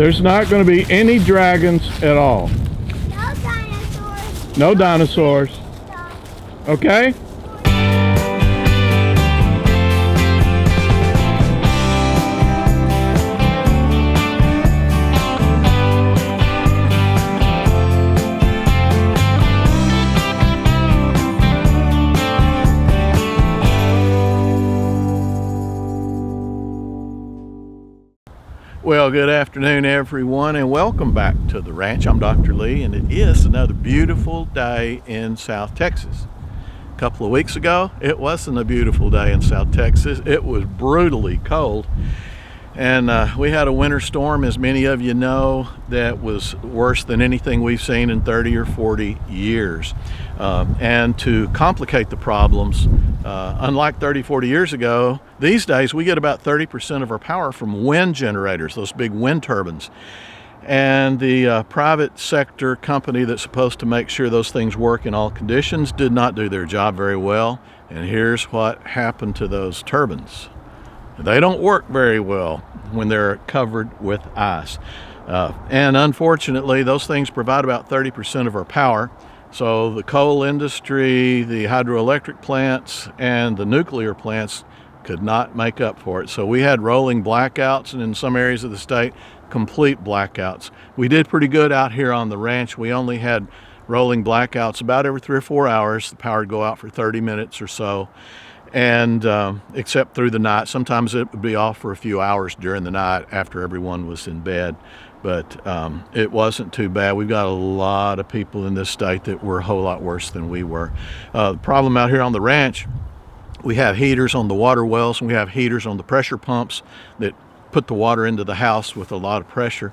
There's not going to be any dragons at all. No dinosaurs. No dinosaurs. No. Okay? Well, good afternoon, everyone, and welcome back to the ranch. I'm Dr. Lee, and it is another beautiful day in South Texas. A couple of weeks ago, it wasn't a beautiful day in South Texas. It was brutally cold, and we had a winter storm, as many of you know, that was worse than anything we've seen in 30 or 40 years. And to complicate the problems, unlike 30, 40 years ago, these days we get about 30% of our power from wind generators, those big wind turbines. And the private sector company that's supposed to make sure those things work in all conditions did not do their job very well. And here's what happened to those turbines. They don't work very well when they're covered with ice. And unfortunately, those things provide about 30% of our power. So the coal industry, the hydroelectric plants, and the nuclear plants could not make up for it. So we had rolling blackouts, and in some areas of the state, complete blackouts. We did pretty good out here on the ranch. We only had rolling blackouts about every 3 or 4 hours. The power would go out for 30 minutes or so, and except through the night. Sometimes it would be off for a few hours during the night after everyone was in bed. But it wasn't too bad. We've got a lot of people in this state that were a whole lot worse than we were. The problem out here on the ranch, we have heaters on the water wells, and we have heaters on the pressure pumps that put the water into the house with a lot of pressure.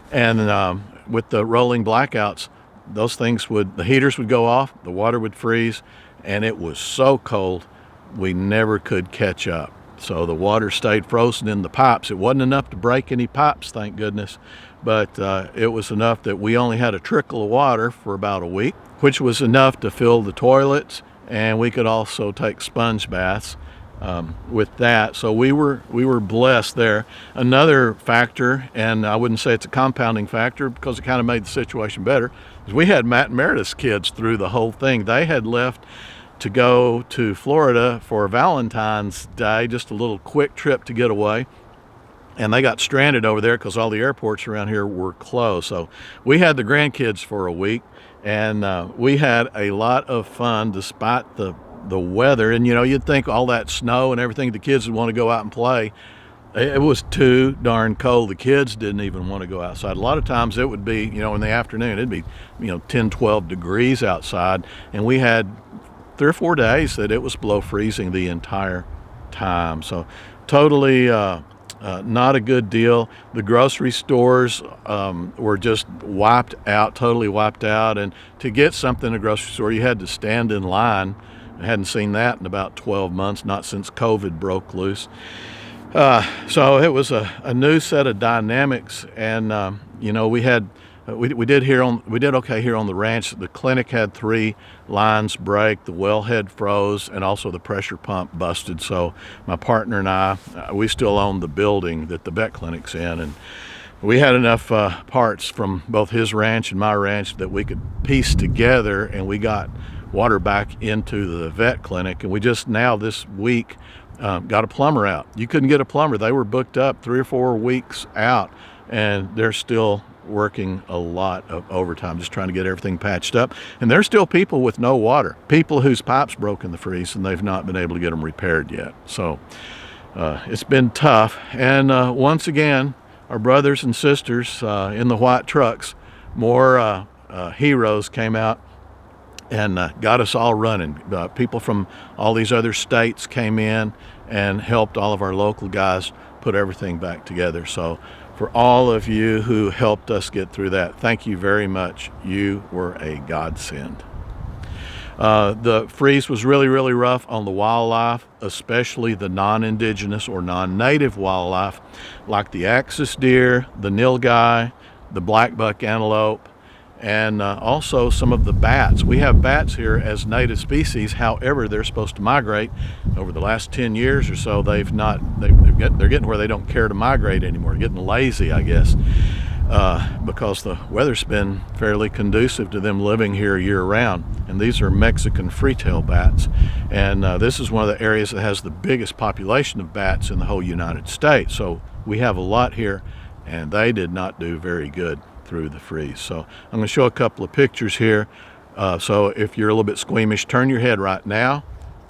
And with the rolling blackouts, those things the heaters would go off, the water would freeze, and it was so cold we never could catch up. So the water stayed frozen in the pipes. It wasn't enough to break any pipes, thank goodness, but it was enough that we only had a trickle of water for about a week, which was enough to fill the toilets, and we could also take sponge baths with that. So we were blessed there. Another factor, and I wouldn't say it's a compounding factor because it kind of made the situation better, is we had Matt and Meredith's kids through the whole thing. They had left to go to Florida for Valentine's Day, just a little quick trip to get away. And they got stranded over there because all the airports around here were closed. So we had the grandkids for a week, and we had a lot of fun despite the weather. And, you know, you'd think all that snow and everything, the kids would want to go out and play. It was too darn cold. The kids didn't even want to go outside. A lot of times it would be, you know, in the afternoon, it'd be, 10, 12 degrees outside. And we had 3 or 4 days that it was below freezing the entire time. So totally not a good deal. The grocery stores were just wiped out, totally wiped out. And to get something in a grocery store, you had to stand in line. I hadn't seen that in about 12 months, not since COVID broke loose. So it was a new set of dynamics. And, we did okay here on the ranch. The clinic had 3 lines break, the wellhead froze, and also the pressure pump busted. So my partner and I, we still own the building that the vet clinic's in, and we had enough parts from both his ranch and my ranch that we could piece together, and we got water back into the vet clinic. And we just now this week got a plumber out. You couldn't get a plumber. They were booked up 3 or 4 weeks out, and they're still working a lot of overtime just trying to get everything patched up. And there's still people with no water, people whose pipes broke in the freeze, and they've not been able to get them repaired yet. So it's been tough. And once again, our brothers and sisters in the white trucks, more heroes came out and got us all running. People from all these other states came in and helped all of our local guys put everything back together. So for all of you who helped us get through that, thank you very much. You were a godsend. The freeze was really, really rough on the wildlife, especially the non-indigenous or non-native wildlife, like the axis deer, the nilgai, the blackbuck antelope, and also some of the bats. We have bats here as native species. However, they're supposed to migrate. Over the last 10 years or so, they're getting where they don't care to migrate anymore, getting lazy, I guess. because the weather's been fairly conducive to them living here year-round. And these are Mexican free-tail bats, and this is one of the areas that has the biggest population of bats in the whole United States. So we have a lot here, and they did not do very good through the freeze. So I'm going to show a couple of pictures here. So if you're a little bit squeamish, turn your head right now.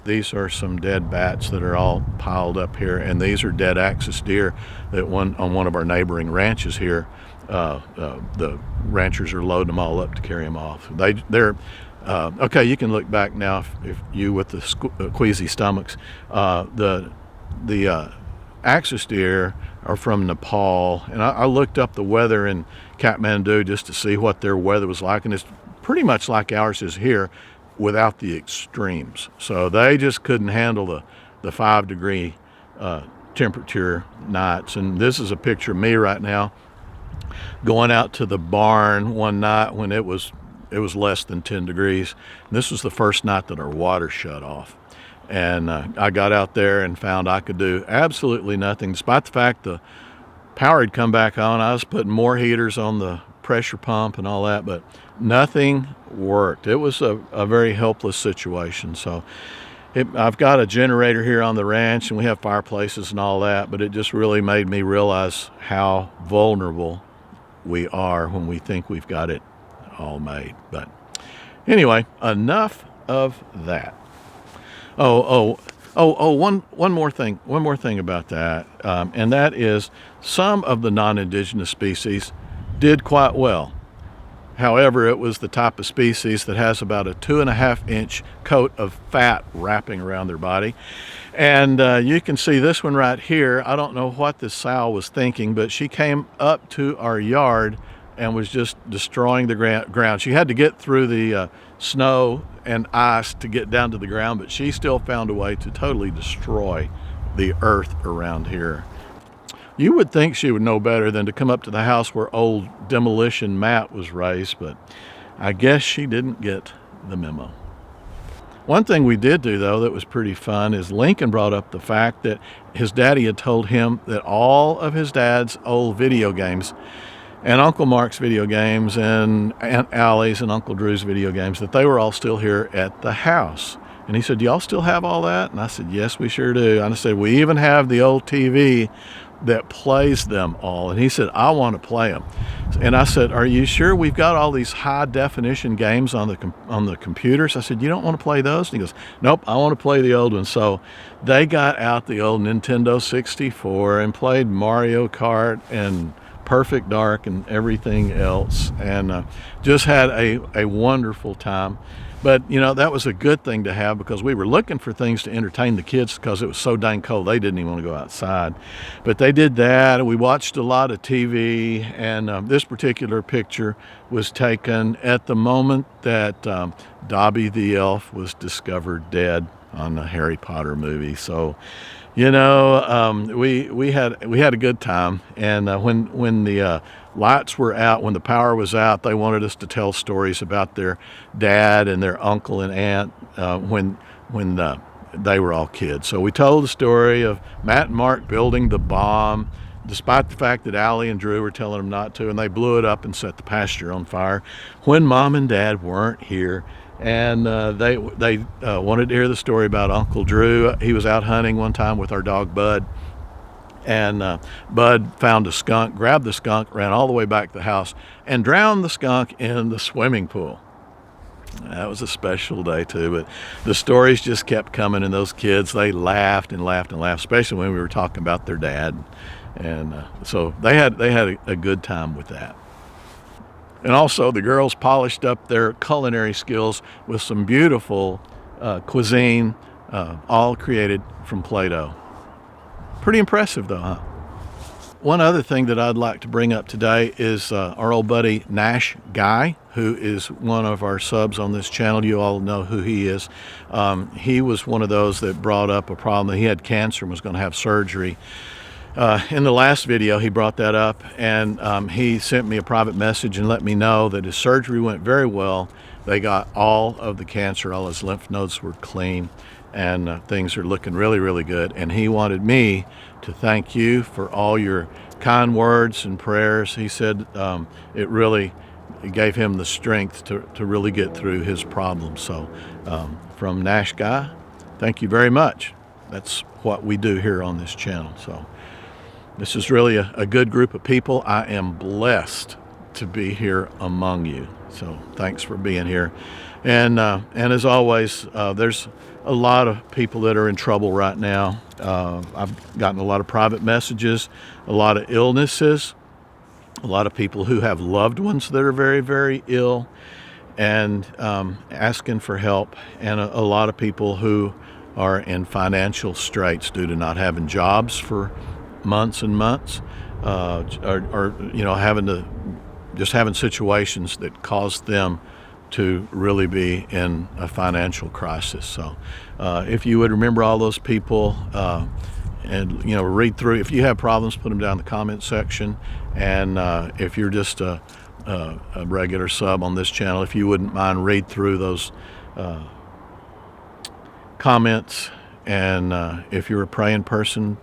These are some dead bats that are all piled up here, and these are dead axis deer that on one of our neighboring ranches here. The ranchers are loading them all up to carry them off. They're okay. You can look back now if you with the queasy stomachs. The axis deer are from Nepal, and I looked up the weather in Kathmandu just to see what their weather was like, and it's pretty much like ours is here, without the extremes. So they just couldn't handle the 5-degree temperature nights. And this is a picture of me right now going out to the barn one night when it was less than 10 degrees. And this was the first night that our water shut off. And I got out there and found I could do absolutely nothing, despite the fact the power had come back on. I was putting more heaters on the pressure pump and all that, but nothing worked. It was a very helpless situation. So I've got a generator here on the ranch, and we have fireplaces and all that, but it just really made me realize how vulnerable we are when we think we've got it all made. But anyway, enough of that. One more thing about that, and that is some of the non-indigenous species did quite well. However, it was the type of species that has about a 2.5-inch coat of fat wrapping around their body. And you can see this one right here. I don't know what this sow was thinking, but she came up to our yard and was just destroying the ground. She had to get through the snow and ice to get down to the ground, but she still found a way to totally destroy the earth around here. You would think she would know better than to come up to the house where old demolition mat was raised, but I guess she didn't get the memo. One thing we did do, though, that was pretty fun is Lincoln brought up the fact that his daddy had told him that all of his dad's old video games and Uncle Mark's video games and Aunt Allie's and Uncle Drew's video games, that they were all still here at the house. And he said, "Do y'all still have all that?" And I said, "Yes, we sure do." And I said, "We even have the old TV that plays them all." And he said, "I want to play them." And I said, "Are you sure? We've got all these high definition games on the computers." I said, "You don't want to play those?" And he goes, "Nope, I want to play the old ones." So they got out the old Nintendo 64 and played Mario Kart and Perfect Dark and everything else, and just had a wonderful time. But, you know, that was a good thing to have, because we were looking for things to entertain the kids because it was so dang cold. They didn't even want to go outside. But they did that. We watched a lot of TV, and this particular picture was taken at the moment that Dobby the elf was discovered dead on the Harry Potter movie. So, you know, we had a good time. And when the lights were out, when the power was out, they wanted us to tell stories about their dad and their uncle and aunt when they were all kids. So we told the story of Matt and Mark building the bomb, despite the fact that Allie and Drew were telling them not to, and they blew it up and set the pasture on fire when Mom and Dad weren't here. And they wanted to hear the story about Uncle Drew. He was out hunting one time with our dog Bud, and Bud found a skunk, grabbed the skunk, ran all the way back to the house, and drowned the skunk in the swimming pool. That was a special day too, but the stories just kept coming, and those kids, they laughed and laughed and laughed, especially when we were talking about their dad. And so they had a good time with that. And also the girls polished up their culinary skills with some beautiful cuisine, all created from Play-Doh. Pretty impressive though, huh? One other thing that I'd like to bring up today is our old buddy Nash Guy, who is one of our subs on this channel. You all know who he is. He was one of those that brought up a problem that he had cancer and was going to have surgery. In the last video, he brought that up, and he sent me a private message and let me know that his surgery went very well. They got all of the cancer, all his lymph nodes were clean, and things are looking really, really good. And he wanted me to thank you for all your kind words and prayers. He said it really gave him the strength to really get through his problems. So from Nash Guy, thank you very much. That's what we do here on this channel. So this is really a good group of people. I am blessed to be here among you. So thanks for being here. And as always, there's a lot of people that are in trouble right now. I've gotten a lot of private messages, a lot of illnesses, a lot of people who have loved ones that are very, very ill and asking for help, and a lot of people who are in financial straits due to not having jobs for months and months, or having situations that cause them to really be in a financial crisis. So if you would remember all those people and read through. If you have problems, put them down in the comment section. And if you're just a regular sub on this channel, if you wouldn't mind, read through those comments. And if you're a praying person,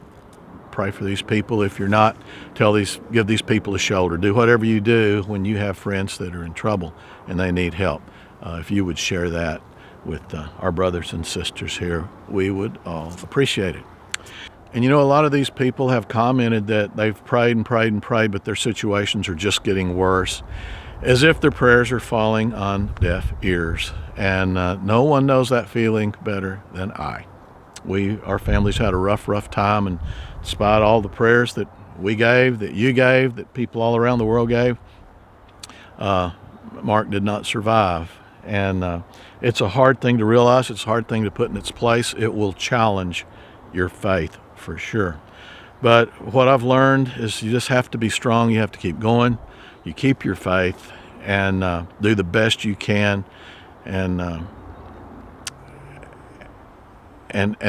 pray for these people. If you're not, give these people a shoulder. Do whatever you do when you have friends that are in trouble and they need help. If you would share that with our brothers and sisters here, we would all appreciate it. And a lot of these people have commented that they've prayed and prayed and prayed, but their situations are just getting worse, as if their prayers are falling on deaf ears. And no one knows that feeling better than I. Our families had a rough time, and despite all the prayers that we gave, that you gave, that people all around the world gave, Mark did not survive. And it's a hard thing to realize. It's a hard thing to put in its place. It will challenge your faith for sure. But what I've learned is you just have to be strong. You have to keep going. You keep your faith and do the best you can, and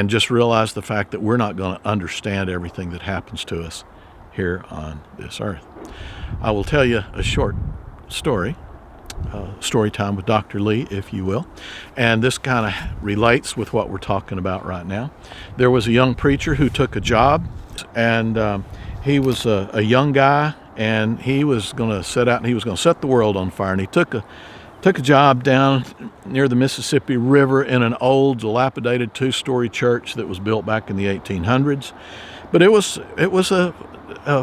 just realize the fact that we're not going to understand everything that happens to us here on this earth. I will tell you a short story. Story time with Dr. Lee, if you will. And this kind of relates with what we're talking about right now. There was a young preacher who took a job, and he was a young guy, and he was going to set out and he was going to set the world on fire. And he took a job down near the Mississippi River in an old, dilapidated two-story church that was built back in the 1800s. But it was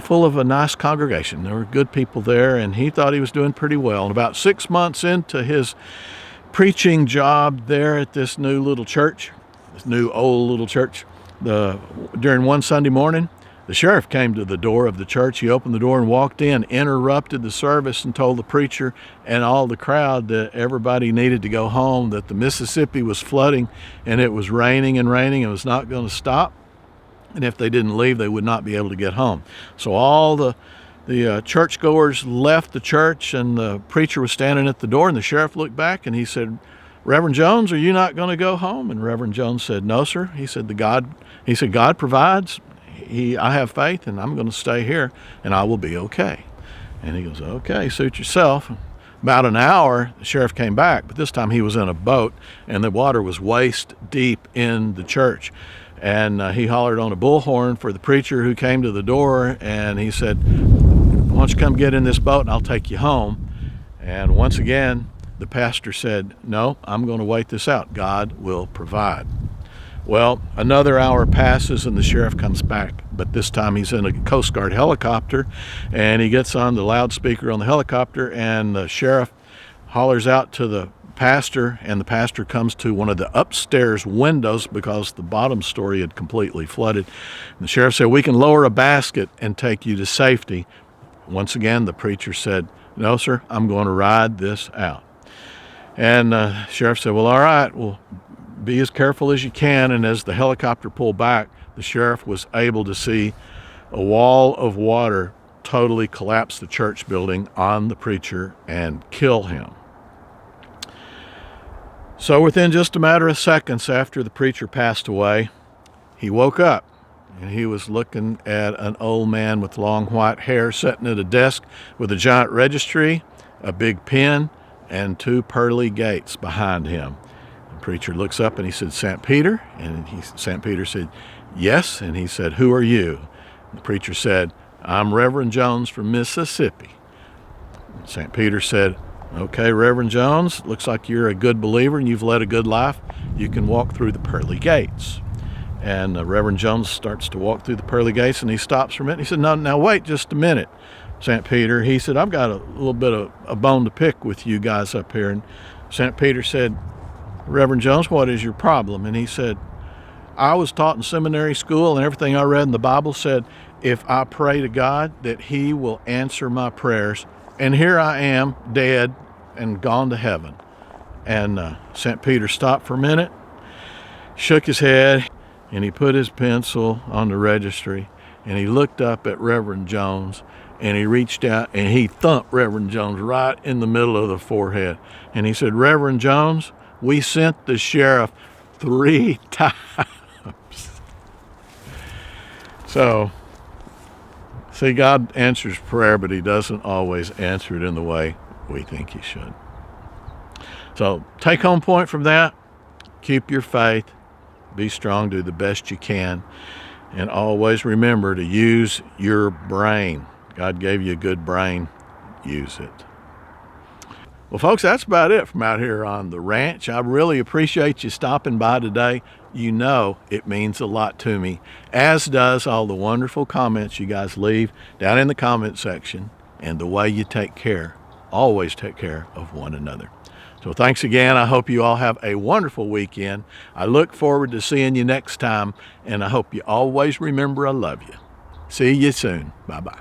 full of a nice congregation. There were good people there, and he thought he was doing pretty well. And about 6 months into his preaching job there at this new little church, this new old little church, during one Sunday morning, the sheriff came to the door of the church. He opened the door and walked in, interrupted the service, and told the preacher and all the crowd that everybody needed to go home, that the Mississippi was flooding, and it was raining and raining and was not going to stop. And if they didn't leave, they would not be able to get home. So all the churchgoers left the church, and the preacher was standing at the door, and the sheriff looked back and he said, "Reverend Jones, are you not going to go home?" And Reverend Jones said, "No, sir." He said, God provides. I have faith, and I'm going to stay here, and I will be okay. And he goes, "Okay, suit yourself." About an hour, the sheriff came back, but this time he was in a boat, and the water was waist deep in the church. And he hollered on a bullhorn for the preacher who came to the door, and he said, "Why don't you come get in this boat and I'll take you home?" And once again, the pastor said, "No, I'm going to wait this out. God will provide." Well, another hour passes and the sheriff comes back, but this time he's in a Coast Guard helicopter, and he gets on the loudspeaker on the helicopter, and the sheriff hollers out to the pastor, and the pastor comes to one of the upstairs windows because the bottom story had completely flooded. And the sheriff said, "We can lower a basket and take you to safety." Once again, the preacher said, "No, sir, I'm going to ride this out." And the sheriff said, "Well, all right, well, be as careful as you can." And as the helicopter pulled back, the sheriff was able to see a wall of water totally collapse the church building on the preacher and kill him. So within just a matter of seconds after the preacher passed away, he woke up, and he was looking at an old man with long white hair sitting at a desk with a giant registry, a big pen, and two pearly gates behind him. preacher looks up and he said, St. Peter? And St. Peter said, yes. And he said, who are you? And the preacher said, I'm Reverend Jones from Mississippi. St. Peter said, okay, Reverend Jones, looks like you're a good believer and you've led a good life. You can walk through the pearly gates. And Reverend Jones starts to walk through the pearly gates, and he stops for a minute. He said, no, now wait just a minute, St. Peter. He said, I've got a little bit of a bone to pick with you guys up here. And St. Peter said, Reverend Jones, what is your problem? And he said, I was taught in seminary school, and everything I read in the Bible said, if I pray to God, that he will answer my prayers. And here I am, dead and gone to heaven. And St. Peter stopped for a minute, shook his head, and he put his pencil on the registry, and he looked up at Reverend Jones, and he reached out and he thumped Reverend Jones right in the middle of the forehead. And he said, Reverend Jones, we sent the sheriff 3 times. So, see, God answers prayer, but he doesn't always answer it in the way we think he should. So, take home point from that, keep your faith, be strong, do the best you can, and always remember to use your brain. God gave you a good brain, use it. Well, folks, that's about it from out here on the ranch. I really appreciate you stopping by today. You know it means a lot to me, as does all the wonderful comments you guys leave down in the comment section, and the way you take care, always take care of one another. So thanks again. I hope you all have a wonderful weekend. I look forward to seeing you next time, and I hope you always remember I love you. See you soon. Bye-bye.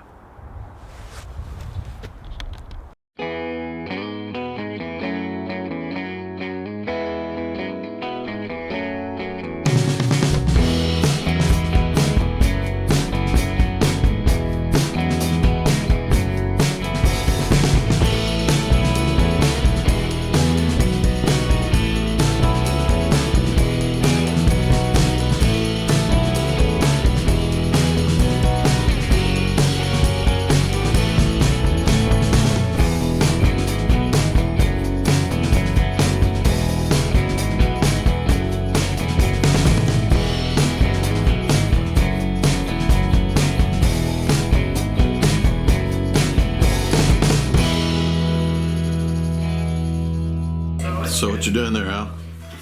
So what you doing there, Al?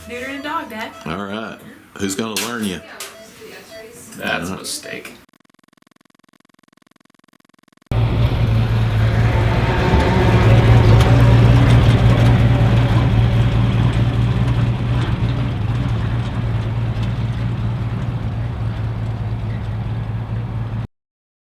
Neutering a dog, Dad. All right. Who's going to learn you? That's a mistake.